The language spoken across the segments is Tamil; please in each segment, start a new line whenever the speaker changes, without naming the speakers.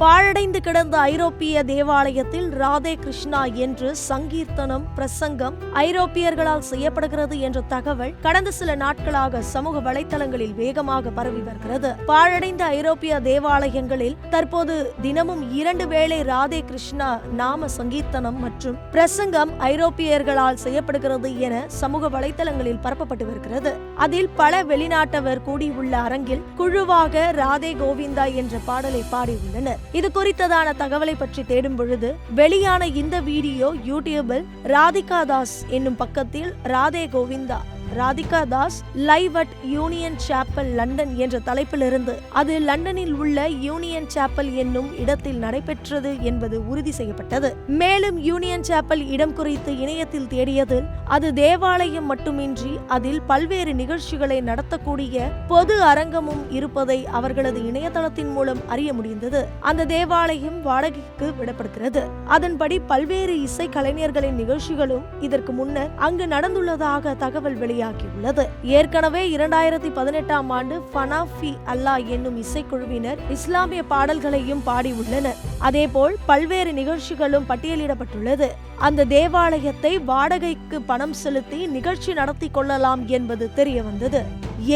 பாழடைந்து கிடந்த ஐரோப்பிய தேவாலயத்தில் ராதே கிருஷ்ணா என்று சங்கீர்த்தனம் பிரசங்கம் ஐரோப்பியர்களால் செய்யப்படுகிறது என்ற தகவல் கடந்த சில நாட்களாக சமூக வலைதளங்களில் வேகமாக பரவி வருகிறது. பாழடைந்த ஐரோப்பிய தேவாலயங்களில் தற்போது தினமும் 2 வேளை ராதே கிருஷ்ணா நாம சங்கீர்த்தனம் மற்றும் பிரசங்கம் ஐரோப்பியர்களால் செய்யப்படுகிறது என சமூக வலைதளங்களில் பரப்பப்பட்டு வருகிறது. அதில் பல வெளிநாட்டவர் கூடியுள்ள அரங்கில் குழுவாக ராதே கோவிந்தா என்ற பாடலை பாடியுள்ளனர். இது குறித்ததான தகவலை பற்றி தேடும் பொழுது வெளியான இந்த வீடியோ யூடியூபில் ராதிகா தாஸ் என்னும் பக்கத்தில் Radhe Govinda Radhika Das live at union Chappell London என்ற தலைப்பிலிருந்து அது லண்டனில் உள்ள யூனியன் சாப்பல் என்னும் இடத்தில் நடைபெற்றது என்பது உறுதி செய்யப்பட்டது. மேலும் யூனியன் சாப்பல் இடம் குறித்து இணையத்தில் தேடியதில் அது தேவாலயம் மட்டுமின்றி அதில் பல்வேறு நிகழ்ச்சிகளை நடத்தக்கூடிய பொது அரங்கமும் இருப்பதை அவர்களது இணையதளத்தின் மூலம் அறிய முடிந்தது. அந்த தேவாலயம் வாடகைக்கு விடப்படுகிறது. அதன்படி பல்வேறு இசை கலைஞர்களின் நிகழ்ச்சிகளும் இதற்கு முன்னர் அங்கு நடந்துள்ளதாக தகவல் வெளியாகியுள்ளது. ஏற்கனவே 2018ஆம் ஆண்டு ஃபனாஃபி அல்லாஹ் என்னும் இசைக்குழுவினர் இஸ்லாமிய பாடல்களையும் பாடியுள்ளனர். அதேபோல் பல்வேறு நிகழ்ச்சிகளும் பட்டியலிடப்பட்டுள்ளது. அந்த தேவாலயத்தை வாடகைக்கு பணம் செலுத்தி நிகழ்ச்சி நடத்தி கொள்ளலாம் என்பது தெரிய வந்தது.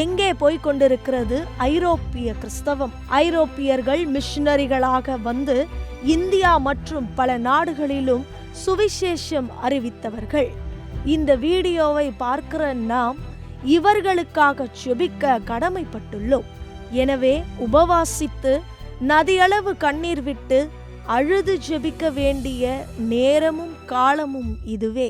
எங்கே போய்க் கொண்டிருக்கிறது ஐரோப்பிய கிறிஸ்தவம்? ஐரோப்பியர்கள் மிஷனரிகளாக வந்து இந்தியா மற்றும் பல நாடுகளிலும் சுவிசேஷம் அறிவித்தவர்கள். இந்த வீடியோவை பார்க்கிற நாம் இவர்களுக்காக ஜெபிக்க கடமைப்பட்டுள்ளோம். எனவே உபவாசித்து நதியளவு கண்ணீர் விட்டு அழுது ஜெபிக்க வேண்டிய நேரமும் காலமும் இதுவே.